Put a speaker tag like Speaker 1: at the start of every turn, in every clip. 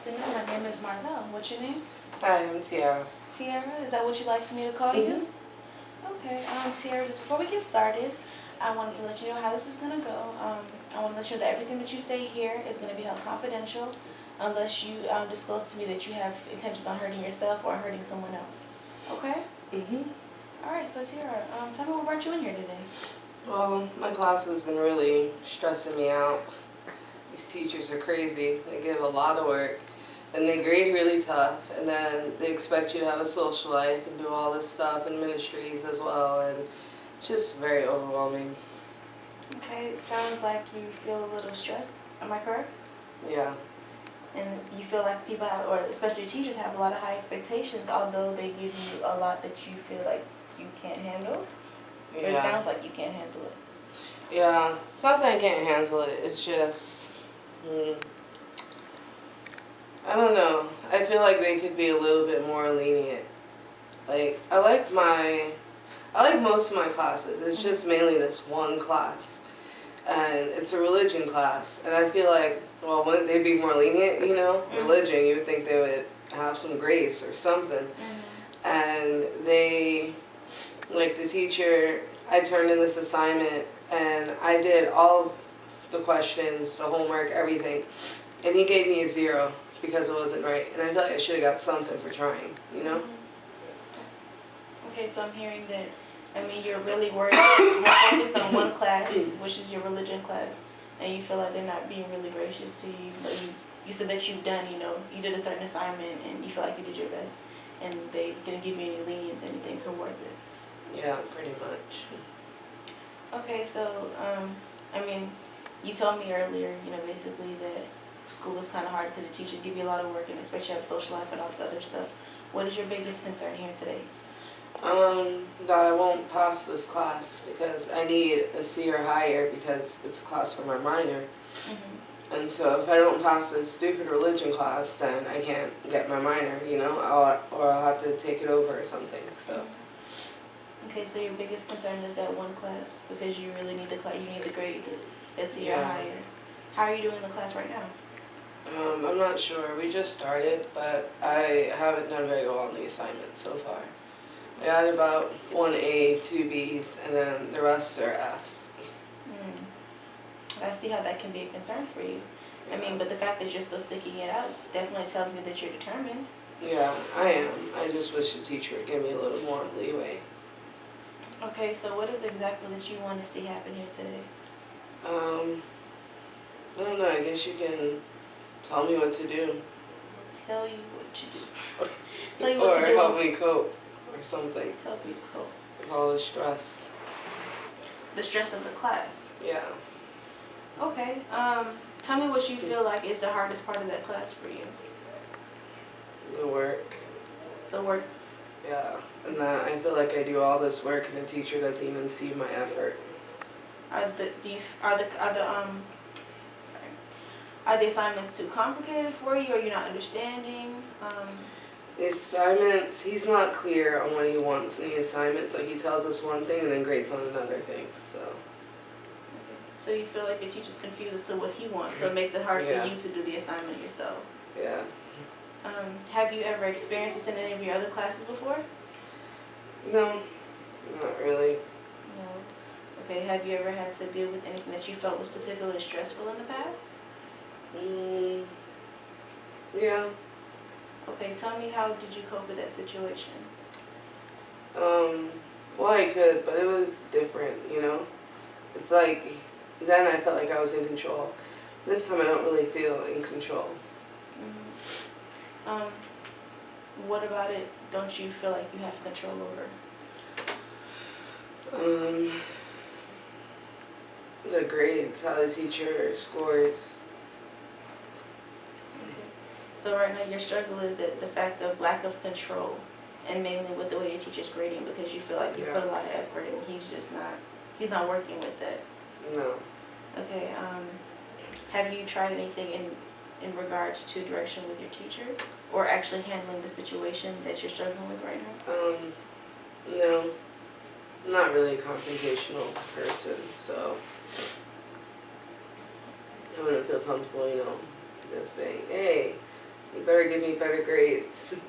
Speaker 1: afternoon. My name is Marvell. What's your name?
Speaker 2: Hi, I'm Tiara.
Speaker 1: Tiara. Is that what you'd like for me to call you? Okay. Tiara, just before we get started, I wanted to let you know how this is going to go. I want to let you know that everything that you say here is going to be held confidential unless you disclose to me that you have intentions on hurting yourself or hurting someone else. Okay? All right. So, Tiara, tell me what brought you in here today.
Speaker 2: Well, my class has been really stressing me out. These teachers are crazy. They give a lot of work, and they grade really tough, and then they expect you to have a social life and do all this stuff and ministries as well, and it's just very overwhelming.
Speaker 1: Okay. It sounds like you feel a little stressed. Am I correct?
Speaker 2: Yeah.
Speaker 1: And you feel like people have, or especially teachers have a lot of high expectations, although they give you a lot that you feel like you can't handle. Or it sounds like you can't handle it.
Speaker 2: Yeah, it's not that I can't handle it, it's just, I don't know. I feel like they could be a little bit more lenient. Like, I like most of my classes. It's just mainly this one class. And it's a religion class. And I feel like, well, wouldn't they be more lenient, you know? Religion, you would think they would have some grace or something. And they, like the teacher, I turned in this assignment and I did all of the questions, the homework, everything. And he gave me a 0 because it wasn't right. And I feel like I should have got something for trying, you know?
Speaker 1: Okay, so I'm hearing that, I mean, you're really worried, more focused on one class, which is your religion class, and you feel like they're not being really gracious to you, but you said that you've done, you did a certain assignment and you feel like you did your best, and they didn't give you any lenience, anything towards it.
Speaker 2: Yeah, pretty much.
Speaker 1: Okay, so, I mean, you told me earlier, basically that school is kind of hard because the teachers give you a lot of work and expect you to have a social life and all this other stuff. What is your biggest concern here today?
Speaker 2: That I won't pass this class because I need a C or higher because it's a class for my minor. And so if I don't pass this stupid religion class, then I can't get my minor, or I'll have to take it over or something, so.
Speaker 1: Okay, so your biggest concern is that one class because you really need the class, you need the grade at C or higher. How are you doing in the class right now?
Speaker 2: I'm not sure. We just started, but I haven't done very well on the assignment so far. I got about 1 A, 2 B's, and then the rest are F's.
Speaker 1: I see how that can be a concern for you. I mean, but the fact that you're still sticking it out definitely tells me that you're determined.
Speaker 2: Yeah, I am. I just wish the teacher would give me a little more leeway.
Speaker 1: Okay, so what is exactly that you want to see happen here today?
Speaker 2: I don't know. I guess you can tell me what to do.
Speaker 1: Tell you what to do. Tell you what to do.
Speaker 2: Or help me cope. Or something.
Speaker 1: Help you cope.
Speaker 2: With all the stress.
Speaker 1: The stress of the class?
Speaker 2: Yeah.
Speaker 1: Okay. Tell me what you feel like is the hardest part of that class for you.
Speaker 2: The work.
Speaker 1: The work?
Speaker 2: Yeah. And that I feel like I do all this work and the teacher doesn't even see my effort.
Speaker 1: Are the assignments too complicated for you, or you're not understanding?
Speaker 2: The assignments, he's not clear on what he wants in the assignments. Like, he tells us one thing and then grades on another thing, so.
Speaker 1: So you feel like your teacher's confused as to what he wants, so it makes it hard for you to do the assignment yourself.
Speaker 2: Yeah.
Speaker 1: Have you ever experienced this in any of your other classes before?
Speaker 2: No, not really.
Speaker 1: No. Okay, have you ever had to deal with anything that you felt was particularly stressful in the past?
Speaker 2: Yeah.
Speaker 1: Okay, tell me, how did you cope with that situation?
Speaker 2: Well, I could, but it was different, It's like, then I felt like I was in control. This time I don't really feel in control.
Speaker 1: What about it don't you feel like you have control over?
Speaker 2: The grades, how the teacher scores.
Speaker 1: So right now your struggle is that the fact of lack of control, and mainly with the way your teacher's grading, because you feel like you put a lot of effort and he's not working with that.
Speaker 2: No.
Speaker 1: Okay, have you tried anything in regards to direction with your teacher, or actually handling the situation that you're struggling with right now?
Speaker 2: No. I'm not really a confrontational person, so I wouldn't feel comfortable, just saying, hey, You better give me better grades.
Speaker 1: Okay.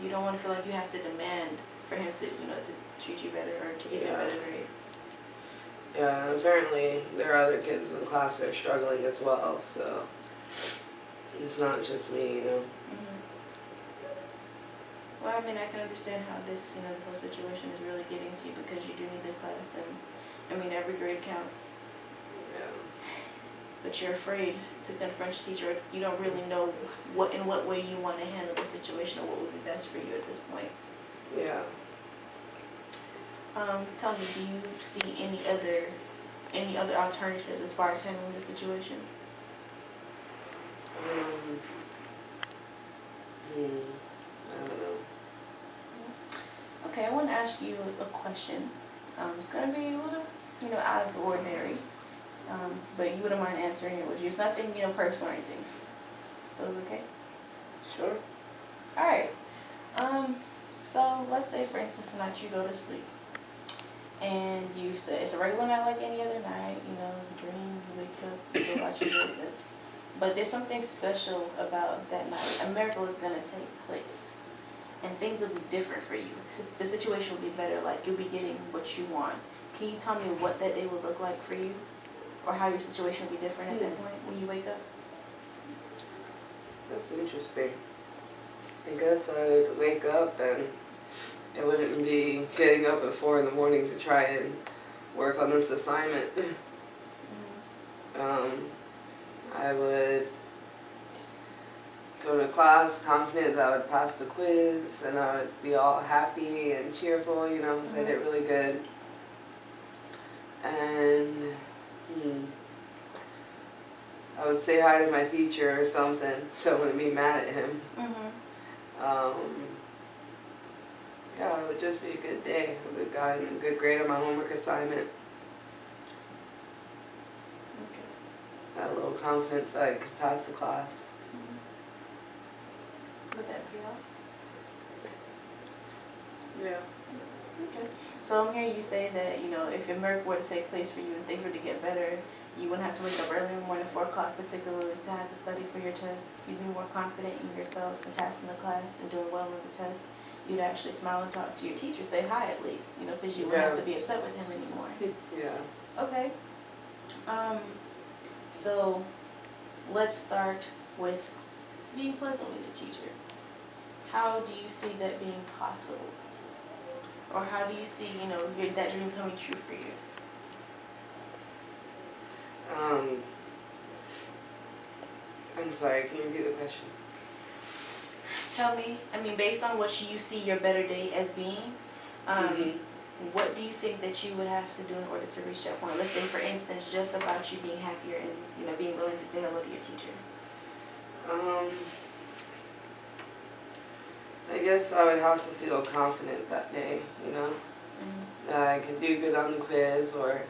Speaker 1: You don't want to feel like you have to demand for him to, to treat you better or to give you a better grade.
Speaker 2: Yeah, and apparently there are other kids in the class that are struggling as well, so it's not just me,
Speaker 1: Mm-hmm. Well, I mean, I can understand how this, the whole situation is really getting to you because you do need the class, and I mean, every grade counts.
Speaker 2: Yeah.
Speaker 1: But you're afraid to confront your teacher. You don't really know in what way you want to handle the situation or what would be best for you at this point.
Speaker 2: Yeah.
Speaker 1: Tell me, do you see any other alternatives as far as handling the situation?
Speaker 2: I don't know.
Speaker 1: Okay, I want to ask you a question. It's going to be a little, out of the ordinary, but you wouldn't mind answering it, would you? It's nothing, personal or anything. So, okay?
Speaker 2: Sure.
Speaker 1: All right. So let's say, for instance, tonight you go to sleep, and you say it's a regular night like any other night. You dream, you wake up, you go about your business. But there's something special about that night. A miracle is going to take place. And things will be different for you. The situation will be better, like you'll be getting what you want. Can you tell me what that day would look like for you? Or how your situation will be different at that point when you wake up?
Speaker 2: That's interesting. I guess I would wake up and I wouldn't be getting up at 4 in the morning to try and work on this assignment. I would go to class confident that I would pass the quiz and I would be all happy and cheerful, because I did really good. And I would say hi to my teacher or something so I wouldn't be mad at him. Yeah, it would just be a good day. I would have gotten a good grade on my homework assignment. Had a little confidence that I could pass the class.
Speaker 1: Would that be all?
Speaker 2: Yeah.
Speaker 1: Okay. So I'm hearing you say that, if a miracle were to take place for you and things were to get better, you wouldn't have to wake up early in the morning, 4 o'clock particularly, to have to study for your test. You'd be more confident in yourself and passing the class and doing well on the test. You'd actually smile and talk to your teacher, say hi at least, because you wouldn't have to be upset with him anymore.
Speaker 2: Yeah.
Speaker 1: Okay. So let's start with being pleasant with your teacher. How do you see that being possible? Or how do you see, that dream coming true for you?
Speaker 2: I'm sorry, can you repeat the question?
Speaker 1: Tell me, based on what you see your better day as being, what do you think that you would have to do in order to reach that point? Let's say, for instance, just about you being happier and, being willing to say hello to your teacher.
Speaker 2: I guess I would have to feel confident that day, that I could do good on the quiz, or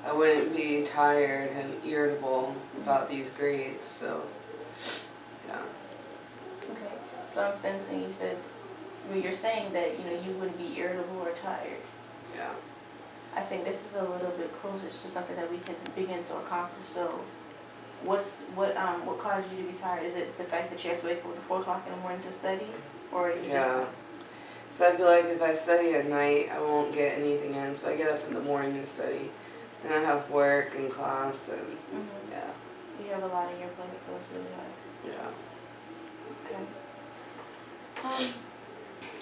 Speaker 2: I wouldn't be tired and irritable about these grades, so, yeah.
Speaker 1: Okay, so I'm sensing you said, you're saying that, you wouldn't be irritable or tired.
Speaker 2: Yeah.
Speaker 1: I think this is a little bit closer to something that we can begin to accomplish. So what caused you to be tired? Is it the fact that you have to wake up at 4 o'clock in the morning to study? Or you
Speaker 2: Yeah. So I feel like if I study at night, I won't get anything in. So I get up in the morning to study. And I have work and class and, yeah.
Speaker 1: You have a lot on your plate, so it's really hard.
Speaker 2: Yeah.
Speaker 1: Okay.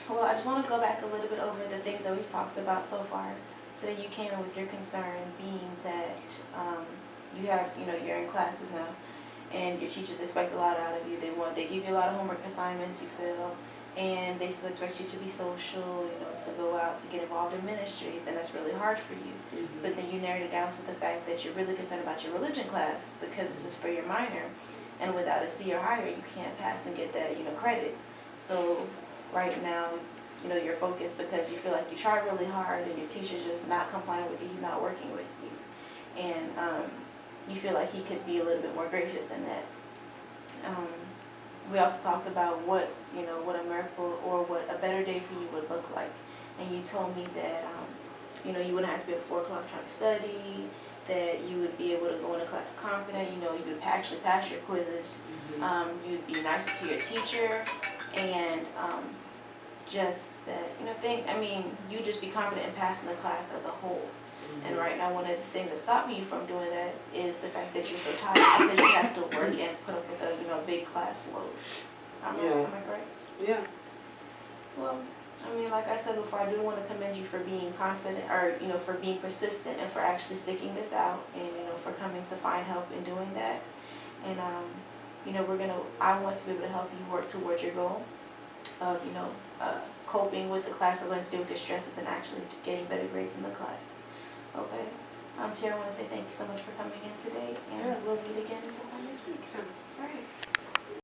Speaker 1: Well, I just want to go back a little bit over the things that we've talked about so far. Today you came in with your concern being that you have, you're in classes now, and your teachers expect a lot out of you. They give you a lot of homework assignments, you feel, and they still expect you to be social, to go out, to get involved in ministries, and that's really hard for you. But then you narrowed it down to the fact that you're really concerned about your religion class because this is for your minor, and without a C or higher, you can't pass and get that, credit. So right now, you're focused because you feel like you tried really hard and your teacher's just not complying with you, he's not working with you. And you feel like he could be a little bit more gracious than that. We also talked about what a miracle or what a better day for you would look like. And you told me that, you wouldn't have to be at 4 o'clock trying to study, that you would be able to go into class less confident. You know, you would actually pass your quizzes. You'd be nicer to your teacher, and just that, you know, you just be confident in passing the class as a whole. And right now, one of the things that stopped me from doing that is the fact that you're so tired because you have to work and put up with a big class load. Am I correct?
Speaker 2: Yeah.
Speaker 1: Well, I mean, like I said before, I do want to commend you for being confident, or for being persistent, and for actually sticking this out, and for coming to find help in doing that. And I want to be able to help you work towards your goal of coping with the class, or learning to deal with your stresses, and actually getting better grades in the class. Okay. Tiara, I want to say thank you so much for coming in today, and we'll meet again sometime this week. All right.